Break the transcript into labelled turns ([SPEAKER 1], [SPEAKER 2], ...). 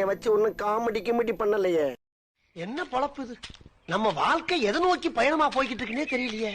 [SPEAKER 1] வச்சு ஒன்னும் காமெடி கிமெடி பண்ணலையே. என்ன பொழப்பு இது? நம்ம வாழ்க்கை எதை நோக்கி பயணமா போய்கிட்டு இருக்குன்னே தெரியலையே.